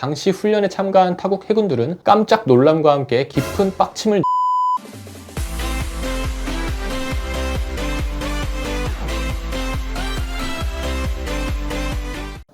당시 훈련에 참가한 타국 해군들은 깜짝 놀람과 함께 깊은 빡침을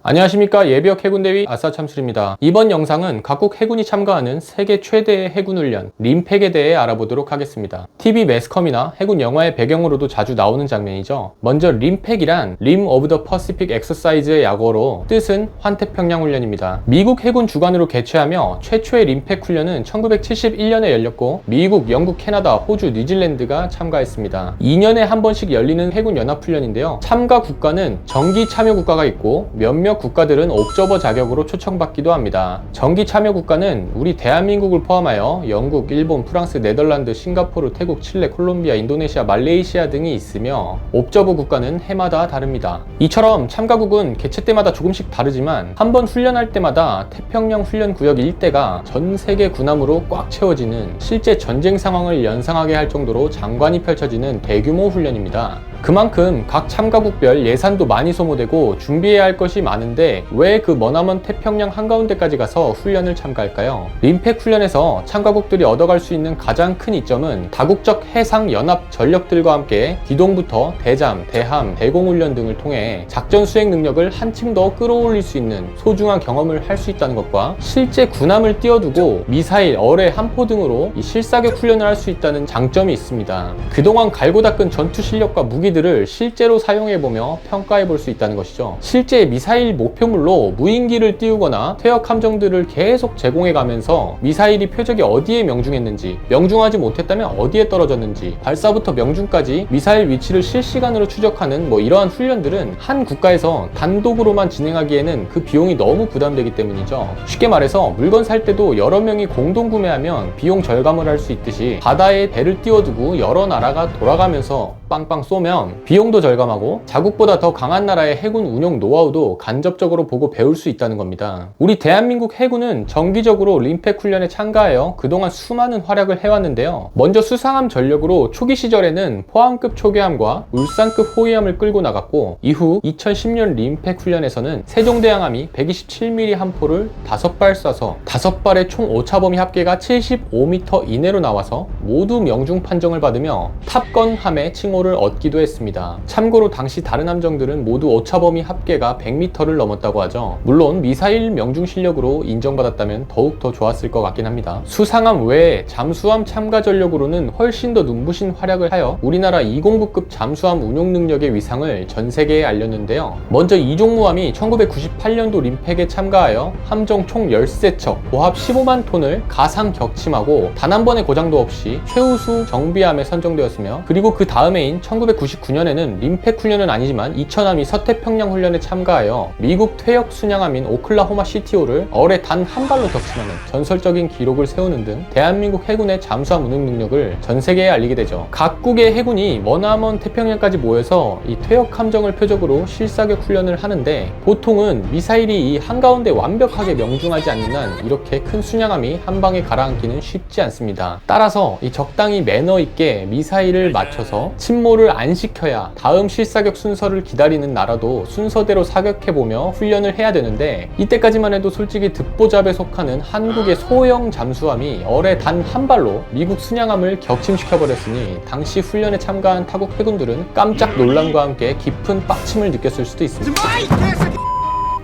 안녕하십니까. 예비역 해군대위 아싸참술입니다. 이번 영상은 각국 해군이 참가하는 세계 최대의 해군훈련 림팩에 대해 알아보도록 하겠습니다. TV 매스컴이나 해군 영화의 배경으로도 자주 나오는 장면이죠. 먼저 림팩이란 림 오브 더 퍼시픽 엑서사이즈의 약어로 뜻은 환태평양 훈련입니다. 미국 해군 주관으로 개최하며 최초의 림팩 훈련은 1971년에 열렸고 미국, 영국, 캐나다, 호주, 뉴질랜드가 참가했습니다. 2년에 한 번씩 열리는 해군 연합훈련인데요. 참가 국가는 정기 참여 국가가 있고 몇몇 국가들은 옵저버 자격으로 초청받기도 합니다. 정기 참여 국가는 우리 대한민국을 포함하여 영국, 일본, 프랑스, 네덜란드, 싱가포르, 태국, 칠레, 콜롬비아, 인도네시아, 말레이시아 등이 있으며 옵저버 국가는 해마다 다릅니다. 이처럼 참가국은 개최 때마다 조금씩 다르지만 한 번 훈련할 때마다 태평양 훈련 구역 일대가 전 세계 군함으로 꽉 채워지는 실제 전쟁 상황을 연상하게 할 정도로 장관이 펼쳐지는 대규모 훈련입니다. 그만큼 각 참가국별 예산도 많이 소모되고 준비해야 할 것이 많은데 왜 그 머나먼 태평양 한가운데까지 가서 훈련을 참가할까요? 림팩 훈련에서 참가국들이 얻어갈 수 있는 가장 큰 이점은 다국적 해상 연합 전력들과 함께 기동부터 대잠, 대함, 대공훈련 등을 통해 작전 수행 능력을 한층 더 끌어올릴 수 있는 소중한 경험을 할 수 있다는 것과 실제 군함을 띄워두고 미사일, 어뢰, 함포 등으로 이 실사격 훈련을 할 수 있다는 장점이 있습니다. 그동안 갈고 닦은 전투 실력과 무기들을 실제로 사용해보며 평가해볼 수 있다는 것이죠. 실제 미사일 목표물로 무인기를 띄우거나 퇴역 함정들을 계속 제공해가면서 미사일이 표적이 어디에 명중했는지, 명중하지 못했다면 어디에 떨어졌는지, 발사부터 명중까지 미사일 위치를 실시간으로 추적하는 이러한 훈련들은 한 국가에서 단독으로만 진행하기에는 그 비용이 너무 부담되기 때문이죠. 쉽게 말해서 물건 살 때도 여러 명이 공동 구매하면 비용 절감을 할 수 있듯이 바다에 배를 띄워두고 여러 나라가 돌아가면서 빵빵 쏘면 비용도 절감하고 자국보다 더 강한 나라의 해군 운용 노하우도 간접적으로 보고 배울 수 있다는 겁니다. 우리 대한민국 해군은 정기적으로 림팩 훈련에 참가하여 그동안 수많은 활약을 해왔는데요. 먼저 수상함 전력으로 초기 시절에는 포항급 초계함과 울산급 호위함을 끌고 나갔고 이후 2010년 림팩 훈련에서는 세종대왕함이 127mm 함포를 5발 쏴서 5발의 총 오차범위 합계가 75m 이내로 나와서 모두 명중 판정을 받으며 탑건함의 칭호를 얻기도 했습니다. 참고로 당시 다른 함정들은 모두 오차범위 합계가 100m를 넘었다고 하죠. 물론 미사일 명중 실력으로 인정받았다면 더욱 더 좋았을 것 같긴 합니다. 수상함 외에 잠수함 참가 전력으로는 훨씬 더 눈부신 활약을 하여 우리나라 209급 잠수함 운용 능력의 위상을 전 세계에 알렸는데요. 먼저 이종무함이 1998년도 림팩에 참가하여 함정 총 13척, 고합 15만 톤을 가상 격침하고 단 한 번의 고장도 없이 최우수 정비함에 선정되었으며 그리고 그 다음해인 1999년에는 림팩 훈련은 아니지만 2000함이 서태평양 훈련에 참가하여 미국 퇴역 순양함인 오클라호마 시티호를 어뢰 단 한 발로 격침하는 전설적인 기록을 세우는 등 대한민국 해군의 잠수함 운용 능력을 전 세계에 알리게 되죠. 각국의 해군이 머나먼 태평양까지 모여서 이 퇴역 함정을 표적으로 실사격 훈련을 하는데 보통은 미사일이 이 한가운데 완벽하게 명중하지 않는 한 이렇게 큰 순양함이 한 방에 가라앉기는 쉽지 않습니다. 따라서 이 적당히 매너 있게 미사일을 맞춰서 침몰을 안 시켜야 다음 실사격 순서를 기다리는 나라도 순서대로 사격해보며 훈련을 해야 되는데 이때까지만 해도 솔직히 듣보잡에 속하는 한국의 소형 잠수함이 어뢰 단 한 발로 미국 순양함을 격침시켜버렸으니 당시 훈련에 참가한 타국 해군들은 깜짝 놀람과 함께 깊은 빡침을 느꼈을 수도 있습니다.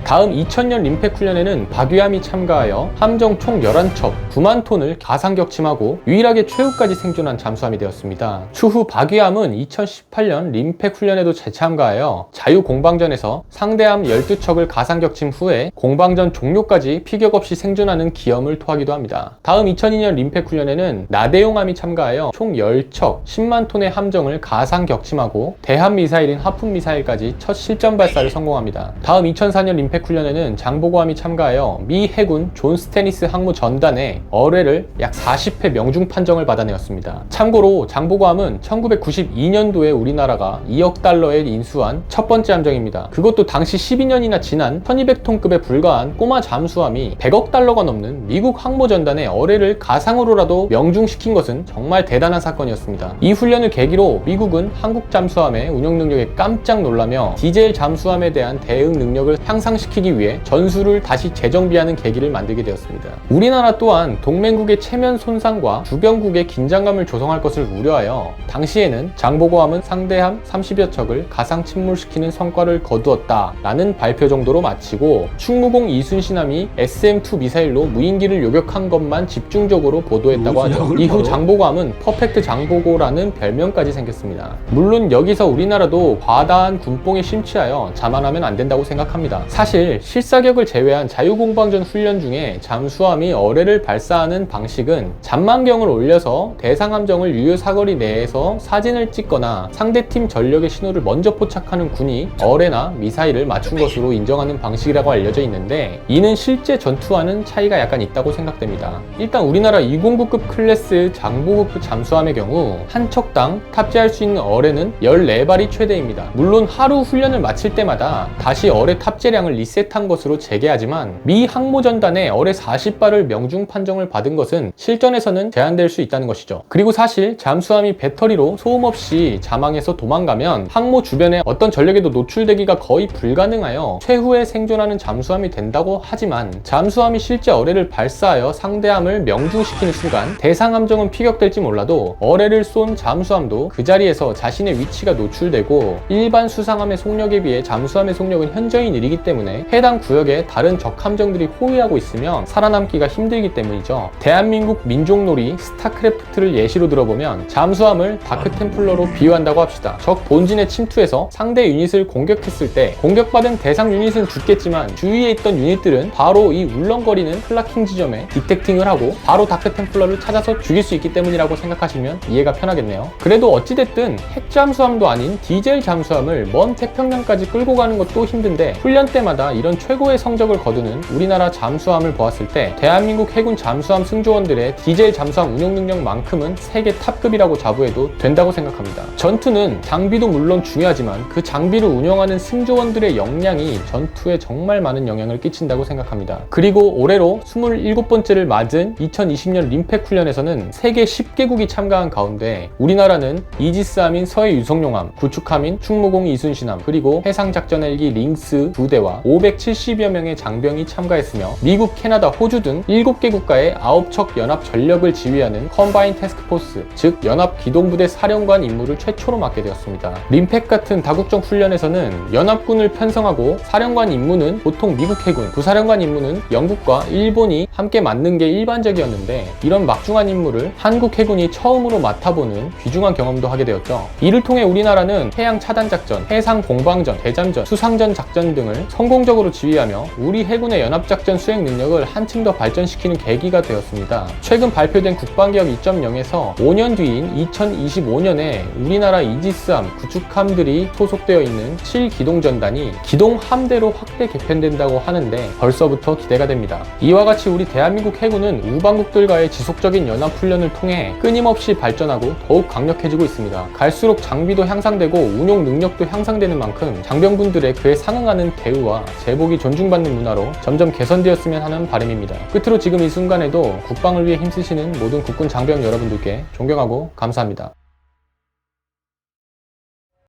다음 2000년 림팩 훈련에는 박유함이 참가하여 함정 총 11척, 9만 톤을 가상 격침하고 유일하게 최후까지 생존한 잠수함이 되었습니다. 추후 박유함은 2018년 림팩 훈련에도 재참가하여 자유공방전에서 상대함 12척을 가상 격침 후에 공방전 종료까지 피격 없이 생존하는 기염을 토하기도 합니다. 다음 2002년 림팩 훈련에는 나대용함이 참가하여 총 10척, 10만 톤의 함정을 가상 격침하고 대함 미사일인 하품 미사일까지 첫 실전 발사를 성공합니다. 다음 2004년 림팩 장백훈련에는 장보고함이 참가하여 미 해군 존 스테니스 항모 전단에 어뢰를 약 40회 명중 판정을 받아내었습니다. 참고로 장보고함은 1992년도에 우리나라가 2억 달러에 인수한 첫 번째 함정입니다. 그것도 당시 12년이나 지난 1200톤급에 불과한 꼬마 잠수함이 100억 달러가 넘는 미국 항모 전단에 어뢰를 가상으로라도 명중시킨 것은 정말 대단한 사건이었습니다. 이 훈련을 계기로 미국은 한국 잠수함의 운용 능력에 깜짝 놀라며 디젤 잠수함에 대한 대응 능력을 향상시켰습니다. 안정시키기 위해 전술을 다시 재정비하는 계기를 만들게 되었습니다. 우리나라 또한 동맹국의 체면 손상과 주변국의 긴장감을 조성할 것을 우려하여 당시에는 장보고함은 상대함 30여 척을 가상 침몰시키는 성과를 거두었다 라는 발표 정도로 마치고 충무공 이순신함이 SM-2 미사일로 무인기를 요격한 것만 집중적으로 보도했다고 하죠. 이후 장보고함은 퍼펙트 장보고라는 별명까지 생겼습니다. 물론 여기서 우리나라도 과다한 군뽕에 심취하여 자만하면 안 된다고 생각합니다. 사실 실사격을 제외한 자유공방전 훈련 중에 잠수함이 어뢰를 발사하는 방식은 잠만경을 올려서 대상함정을 유효 사거리 내에서 사진을 찍거나 상대팀 전력의 신호를 먼저 포착하는 군이 어뢰나 미사일을 맞춘 것으로 인정하는 방식이라고 알려져 있는데, 이는 실제 전투와는 차이가 약간 있다고 생각됩니다. 일단 우리나라 209급 클래스 장보고 잠수함의 경우 한 척당 탑재할 수 있는 어뢰는 14발이 최대입니다. 물론 하루 훈련을 마칠 때마다 다시 어뢰 탑재량을 리셋한 것으로 재개하지만 미 항모전단에 어뢰 40발을 명중 판정을 받은 것은 실전에서는 제한될 수 있다는 것이죠. 그리고 사실 잠수함이 배터리로 소음 없이 자망해서 도망가면 항모 주변에 어떤 전력에도 노출되기가 거의 불가능하여 최후에 생존하는 잠수함이 된다고 하지만, 잠수함이 실제 어뢰를 발사하여 상대함을 명중시키는 순간 대상함정은 피격될지 몰라도 어뢰를 쏜 잠수함도 그 자리에서 자신의 위치가 노출되고, 일반 수상함의 속력에 비해 잠수함의 속력은 현저히 느리기 때문에 해당 구역에 다른 적함정들이 호위하고 있으면 살아남기가 힘들기 때문이죠. 대한민국 민족놀이 스타크래프트를 예시로 들어보면 잠수함을 다크템플러로 비유한다고 합시다. 적 본진에 침투해서 상대 유닛을 공격했을 때 공격받은 대상 유닛은 죽겠지만 주위에 있던 유닛들은 바로 이 울렁거리는 클라킹 지점에 디텍팅을 하고 바로 다크템플러를 찾아서 죽일 수 있기 때문이라고 생각하시면 이해가 편하겠네요. 그래도 어찌됐든 핵잠수함도 아닌 디젤 잠수함을 먼 태평양까지 끌고 가는 것도 힘든데, 훈련 때마다 이런 최고의 성적을 거두는 우리나라 잠수함을 보았을 때 대한민국 해군 잠수함 승조원들의 디젤 잠수함 운용 능력만큼은 세계 탑급이라고 자부해도 된다고 생각합니다. 전투는 장비도 물론 중요하지만 그 장비를 운영하는 승조원들의 역량이 전투에 정말 많은 영향을 끼친다고 생각합니다. 그리고 올해로 27번째를 맞은 2020년 림팩 훈련에서는 세계 10개국이 참가한 가운데 우리나라는 이지스함인 서해 유성용함, 구축함인 충무공 이순신함, 그리고 해상작전 헬기 링스 2대와 570여 명의 장병이 참가했으며 미국, 캐나다, 호주 등 7개 국가의 9척 연합 전력을 지휘하는 컴바인 태스크포스, 즉 연합기동부대 사령관 임무를 최초로 맡게 되었습니다. 림팩 같은 다국적 훈련에서는 연합군을 편성하고 사령관 임무는 보통 미국 해군, 부사령관 임무는 영국과 일본이 함께 맡는 게 일반적이었는데, 이런 막중한 임무를 한국 해군이 처음으로 맡아보는 귀중한 경험도 하게 되었죠. 이를 통해 우리나라는 해양 차단 작전, 해상 공방전, 대잠전, 수상전 작전 등을 성공적으로 지휘하며 우리 해군의 연합작전 수행 능력을 한층 더 발전시키는 계기가 되었습니다. 최근 발표된 국방개혁 2.0에서 5년 뒤인 2025년에 우리나라 이지스함, 구축함들이 소속되어 있는 7기동전단이 기동함대로 확대 개편된다고 하는데 벌써부터 기대가 됩니다. 이와 같이 우리 대한민국 해군은 우방국들과의 지속적인 연합훈련을 통해 끊임없이 발전하고 더욱 강력해지고 있습니다. 갈수록 장비도 향상되고 운용 능력도 향상되는 만큼 장병분들의 그에 상응하는 대우와 제복이 존중받는 문화로 점점 개선되었으면 하는 바람입니다. 끝으로 지금 이 순간에도 국방을 위해 힘쓰시는 모든 국군 장병 여러분들께 존경하고 감사합니다.